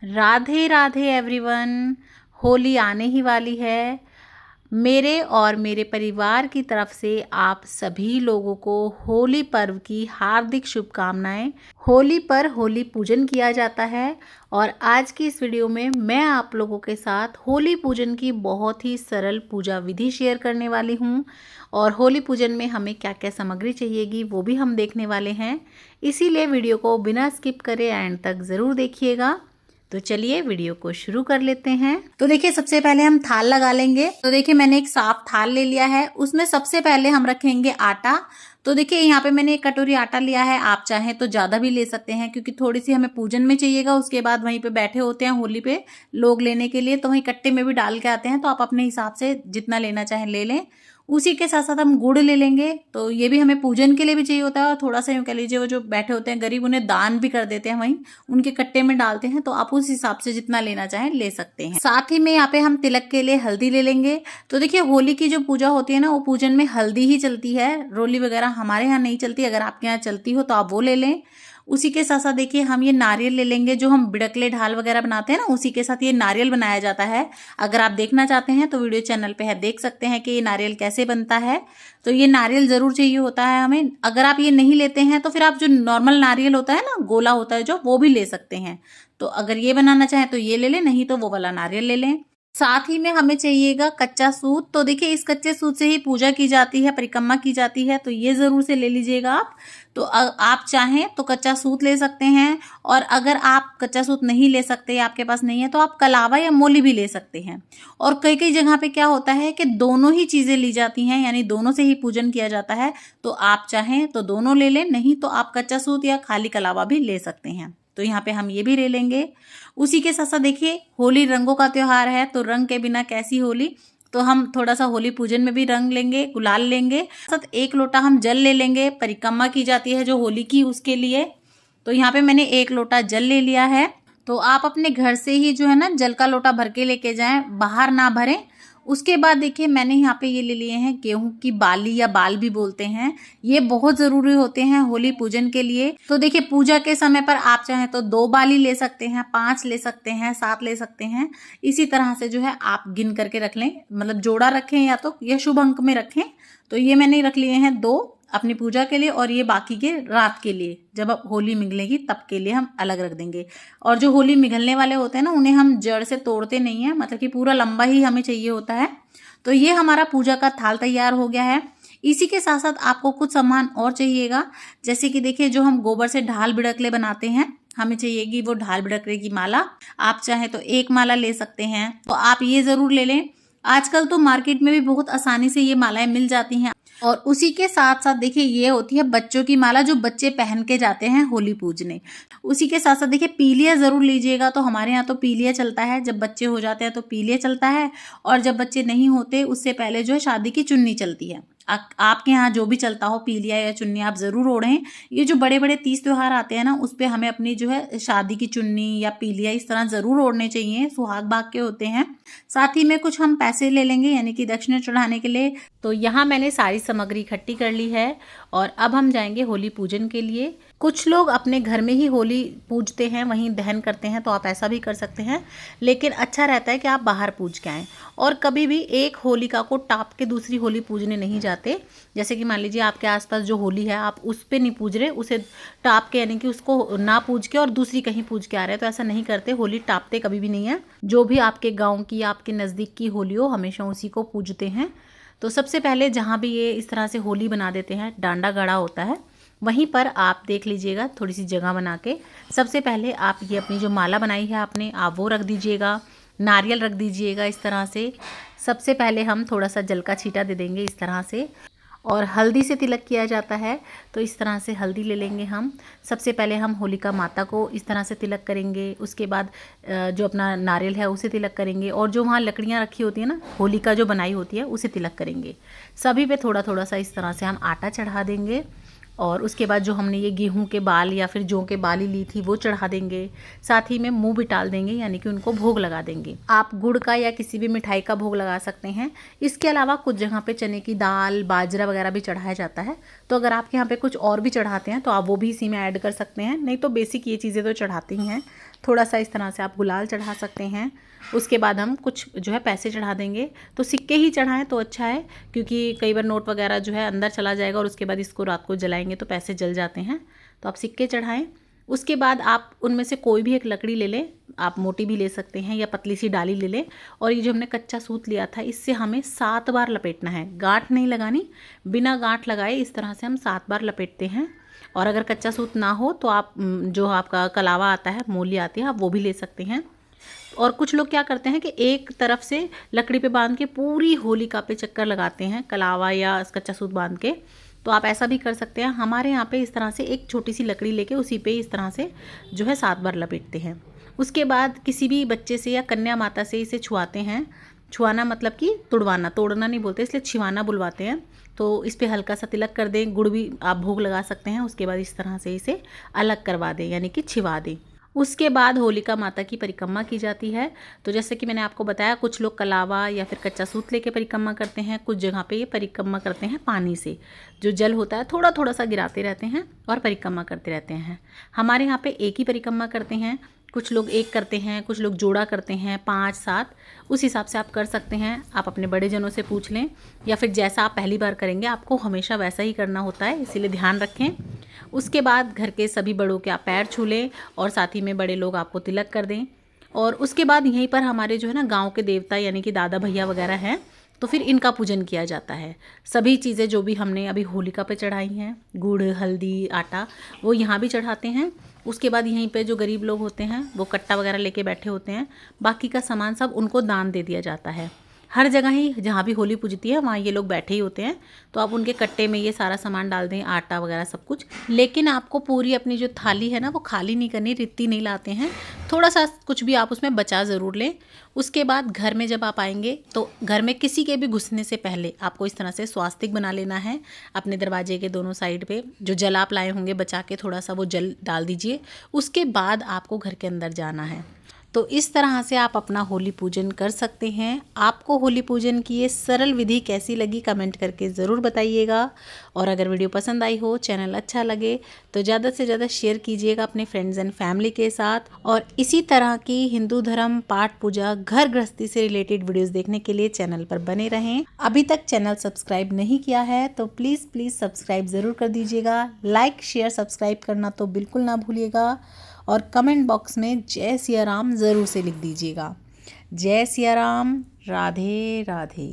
Radhe Radhe everyone. Holi आने ही वाली है। मेरे और मेरे परिवार की तरफ से आप सभी लोगों को होली पर्व की हार्दिक शुभकामनाएं। होली पर होली पूजन किया जाता है और आज की इस वीडियो में मैं आप लोगों के साथ होली पूजन की बहुत ही सरल पूजा विधि शेयर करने वाली हूं और होली पूजन में हमें क्या क्या सामग्री चाहिएगी वो भी हम देखने वाले हैं। इसीलिए वीडियो को बिना स्किप करे एंड तक ज़रूर देखिएगा। तो चलिए वीडियो को शुरू कर लेते हैं। तो देखिए सबसे पहले हम थाल लगा लेंगे। तो देखिए मैंने एक साफ थाल ले लिया है, उसमें सबसे पहले हम रखेंगे आटा। तो देखिए यहाँ पे मैंने एक कटोरी आटा लिया है, आप चाहें तो ज़्यादा भी ले सकते हैं क्योंकि थोड़ी सी हमें पूजन में चाहिएगा। उसके बाद वहीं पे बैठे होते हैं होली पे लोग लेने के लिए, तो वहीं कट्टे में भी डाल के आते हैं, तो आप अपने हिसाब से जितना लेना चाहें ले लें। उसी के साथ साथ हम गुड़ ले लेंगे, तो ये भी हमें पूजन के लिए भी चाहिए होता है और थोड़ा सा यूँ कह लीजिए वो जो बैठे होते हैं गरीब उन्हें दान भी कर देते हैं, वहीं उनके कट्टे में डालते हैं, तो आप उस हिसाब से जितना लेना चाहें ले सकते हैं। साथ ही में यहाँ पे हम तिलक के लिए हल्दी ले लेंगे। तो देखिए होली की जो पूजा होती है ना, वो पूजन में हल्दी ही चलती है, रोली वगैरह हमारे यहाँ नहीं चलती। अगर आपके यहाँ चलती हो तो आप वो ले लें। उसी के साथ साथ देखिए हम ये नारियल ले लेंगे, जो हम बिड़कले ढाल वगैरह बनाते हैं ना, उसी के साथ ये नारियल बनाया जाता है। अगर आप देखना चाहते हैं तो वीडियो चैनल पे है, देख सकते हैं कि ये नारियल कैसे बनता है। तो ये नारियल ज़रूर चाहिए होता है हमें। अगर आप ये नहीं लेते हैं तो फिर आप जो नॉर्मल नारियल होता है ना, गोला होता है जो, वो भी ले सकते हैं। तो अगर ये बनाना चाहें तो ये ले लें, नहीं तो वो वाला नारियल ले लें। साथ ही में हमें चाहिएगा कच्चा सूत। तो देखिए इस कच्चे सूत से ही पूजा की जाती है, परिक्रमा की जाती है, तो ये ज़रूर से ले लीजिएगा आप। तो आप चाहें तो कच्चा सूत ले सकते हैं, और अगर आप कच्चा सूत नहीं ले सकते, आपके पास नहीं है, तो आप कलावा या मोली भी ले सकते हैं। और कई कई जगह पे क्या होता है कि दोनों ही चीज़ें ली जाती हैं, यानी दोनों से ही पूजन किया जाता है। तो आप चाहें तो दोनों ले लें, नहीं तो आप कच्चा सूत या खाली कलावा भी ले सकते हैं। तो यहाँ पे हम ये भी ले लेंगे। उसी के साथ साथ देखिए होली रंगों का त्योहार है, तो रंग के बिना कैसी होली। तो हम थोड़ा सा होली पूजन में भी रंग लेंगे, गुलाल लेंगे। साथ एक लोटा हम जल ले लेंगे, परिक्रमा की जाती है जो होली की, उसके लिए। तो यहाँ पे मैंने एक लोटा जल ले लिया है। तो आप अपने घर से ही जो है ना जल का लोटा भर के लेके जाएं, बाहर ना भरें। उसके बाद देखिए मैंने यहाँ पे ये ले लिए हैं गेहूं की बाली या बाल भी बोलते हैं। ये बहुत ज़रूरी होते हैं होली पूजन के लिए। तो देखिए पूजा के समय पर आप चाहें तो 2 बाली ले सकते हैं, 5 ले सकते हैं, 7 ले सकते हैं। इसी तरह से जो है आप गिन करके रख लें, मतलब जोड़ा रखें या तो यह शुभ अंक में रखें। तो ये मैंने रख लिए हैं 2 अपनी पूजा के लिए, और ये बाकी के रात के लिए, जब अब होली मिगलेगी तब के लिए हम अलग रख देंगे। और जो होली मिगलने वाले होते हैं ना, उन्हें हम जड़ से तोड़ते नहीं हैं, मतलब कि पूरा लंबा ही हमें चाहिए होता है। तो ये हमारा पूजा का थाल तैयार हो गया है। इसी के साथ साथ आपको कुछ सामान और चाहिएगा, जैसे कि देखिए जो हम गोबर से ढाल बिड़कले बनाते हैं, हमें चाहिएगी वो ढाल बिड़कले की माला। आप चाहें तो 1 माला ले सकते हैं, तो आप ये ज़रूर ले लें। आजकल तो मार्केट में भी बहुत आसानी से ये मालाएं मिल जाती हैं। और उसी के साथ साथ देखिए ये होती है बच्चों की माला, जो बच्चे पहन के जाते हैं होली पूजने। उसी के साथ साथ देखिए पीलिया ज़रूर लीजिएगा। तो हमारे यहाँ तो पीलिया चलता है, जब बच्चे हो जाते हैं तो पीलिया चलता है, और जब बच्चे नहीं होते उससे पहले जो है शादी की चुन्नी चलती है। आपके यहाँ जो भी चलता हो, पीलिया या चुन्नी आप ज़रूर ओढ़ें। ये जो बड़े बड़े 30 त्योहार आते हैं ना, उस पर हमें अपनी जो है शादी की चुन्नी या पीलिया इस तरह ज़रूर ओढ़ने चाहिए, सुहाग भाग के होते हैं। साथ ही में कुछ हम पैसे ले लेंगे, यानी कि दक्षिणा चढ़ाने के लिए। तो यहाँ मैंने सारी सामग्री इकट्ठी कर ली है और अब हम जाएंगे होली पूजन के लिए। कुछ लोग अपने घर में ही होली पूजते हैं, वहीं दहन करते हैं, तो आप ऐसा भी कर सकते हैं, लेकिन अच्छा रहता है कि आप बाहर पूज के आएँ। और कभी भी एक होलिका को टाप के दूसरी होली पूजने नहीं जाते। जैसे कि मान लीजिए आपके आसपास जो होली है, आप उस पे नहीं पूज रहे, उसे टाप के यानी कि उसको ना पूज के और दूसरी कहीं पूज के आ रहे हैं, तो ऐसा नहीं करते। होली टापते कभी भी नहीं है। जो भी आपके गाँव की, आपके नज़दीक की होली हो, हमेशा उसी को पूजते हैं। तो सबसे पहले जहाँ भी ये इस तरह से होली बना देते हैं, डांडा गड़ा होता है, वहीं पर आप देख लीजिएगा थोड़ी सी जगह बना के। सबसे पहले आप ये अपनी जो माला बनाई है आपने, आप वो रख दीजिएगा, नारियल रख दीजिएगा इस तरह से। सबसे पहले हम थोड़ा सा जल का छींटा दे देंगे इस तरह से, और हल्दी से तिलक किया जाता है, तो इस तरह से हल्दी ले लेंगे हम। सबसे पहले हम होलिका माता को इस तरह से तिलक करेंगे, उसके बाद जो अपना नारियल है उसे तिलक करेंगे, और जो वहाँ लकड़ियाँ रखी होती है ना, होलिका जो बनाई होती है उसे तिलक करेंगे। सभी पे थोड़ा थोड़ा सा इस तरह से हम आटा चढ़ा देंगे, और उसके बाद जो हमने ये गेहूं के बाल या फिर जौ के बाली ली थी वो चढ़ा देंगे। साथ ही में मुंह भी टाल देंगे, यानी कि उनको भोग लगा देंगे। आप गुड़ का या किसी भी मिठाई का भोग लगा सकते हैं। इसके अलावा कुछ जगह पे चने की दाल, बाजरा वगैरह भी चढ़ाया जाता है, तो अगर आपके यहाँ पे कुछ और भी चढ़ाते हैं तो आप वो भी इसी में ऐड कर सकते हैं, नहीं तो बेसिक ये चीज़ें तो चढ़ाती ही हैं। थोड़ा सा इस तरह से आप गुलाल चढ़ा सकते हैं। उसके बाद हम कुछ जो है पैसे चढ़ा देंगे। तो सिक्के ही चढ़ाएं तो अच्छा है, क्योंकि कई बार नोट वगैरह जो है अंदर चला जाएगा और उसके बाद इसको रात को जलाएंगे तो पैसे जल जाते हैं। तो आप सिक्के चढ़ाएं। उसके बाद आप उनमें से कोई भी एक लकड़ी ले लें, आप मोटी भी ले सकते हैं या पतली सी डाली ले लें। और ये जो हमने कच्चा सूत लिया था, इससे हमें 7 बार लपेटना है, गांठ नहीं लगानी, बिना गांठ लगाए इस तरह से हम 7 बार लपेटते हैं। और अगर कच्चा सूत ना हो तो आप जो आपका कलावा आता है, मोली आती है, आप वो भी ले सकते हैं। और कुछ लोग क्या करते हैं कि एक तरफ से लकड़ी पे बांध के पूरी होलिका पे चक्कर लगाते हैं, कलावा या कच्चा सूत बांध के। तो आप ऐसा भी कर सकते हैं। हमारे यहाँ पे इस तरह से एक छोटी सी लकड़ी लेके उसी पे इस तरह से जो है 7 बार लपेटते हैं। उसके बाद किसी भी बच्चे से या कन्या माता से इसे छुआते हैं। छुआना मतलब कि तुड़वाना, तोड़ना नहीं बोलते, इसलिए छिवाना बुलवाते हैं। तो इस पे हल्का सा तिलक कर दें, गुड़ भी आप भोग लगा सकते हैं। उसके बाद इस तरह से इसे अलग करवा दें, यानी कि छिवा दें। उसके बाद होलिका माता की परिक्रमा की जाती है। तो जैसे कि मैंने आपको बताया, कुछ लोग कलावा या फिर कच्चा सूत लेके परिक्रमा करते हैं, कुछ जगह पे ये परिक्रमा करते हैं पानी से, जो जल होता है थोड़ा थोड़ा सा गिराते रहते हैं और परिक्रमा करते रहते हैं। हमारे यहाँ पे एक ही परिक्रमा करते हैं, कुछ लोग एक करते हैं, कुछ लोग जोड़ा करते हैं, 5 7, उस हिसाब से आप कर सकते हैं। आप अपने बड़े जनों से पूछ लें, या फिर जैसा आप पहली बार करेंगे आपको हमेशा वैसा ही करना होता है, इसीलिए ध्यान रखें। उसके बाद घर के सभी बड़ों के आप पैर छू लें और साथ ही में बड़े लोग आपको तिलक कर दें। और उसके बाद यहीं पर हमारे जो है ना गांव के देवता यानी कि दादा भैया वगैरह हैं, तो फिर इनका पूजन किया जाता है। सभी चीज़ें जो भी हमने अभी होलिका पे चढ़ाई हैं, गुड़, हल्दी, आटा, वो यहाँ भी चढ़ाते हैं। उसके बाद यहीं पे जो गरीब लोग होते हैं वो कट्टा वगैरह लेके बैठे होते हैं, बाकी का सामान सब उनको दान दे दिया जाता है। हर जगह ही जहाँ भी होली पूजती है वहाँ ये लोग बैठे ही होते हैं, तो आप उनके कट्टे में ये सारा सामान डाल दें, आटा वगैरह सब कुछ। लेकिन आपको पूरी अपनी जो थाली है ना वो खाली नहीं करनी, रित्ती नहीं लाते हैं, थोड़ा सा कुछ भी आप उसमें बचा ज़रूर लें। उसके बाद घर में जब आप आएंगे तो घर में किसी के भी घुसने से पहले आपको इस तरह से स्वास्तिक बना लेना है। अपने दरवाजे के दोनों साइड पे जो जल आप लाए होंगे बचा के, थोड़ा सा वो जल डाल दीजिए। उसके बाद आपको घर के अंदर जाना है। तो इस तरह से आप अपना होली पूजन कर सकते हैं। आपको होली पूजन की ये सरल विधि कैसी लगी कमेंट करके ज़रूर बताइएगा। और अगर वीडियो पसंद आई हो, चैनल अच्छा लगे तो ज़्यादा से ज़्यादा शेयर कीजिएगा अपने फ्रेंड्स एंड फैमिली के साथ। और इसी तरह की हिंदू धर्म, पाठ पूजा, घर गृहस्थी से रिलेटेड वीडियोस देखने के लिए चैनल पर बने रहें। अभी तक चैनल सब्सक्राइब नहीं किया है तो प्लीज़ सब्सक्राइब ज़रूर कर दीजिएगा। लाइक, शेयर, सब्सक्राइब करना तो बिल्कुल ना भूलिएगा। और कमेंट बॉक्स में जय सिया राम ज़रूर से लिख दीजिएगा। जय सिया राम, राधे राधे।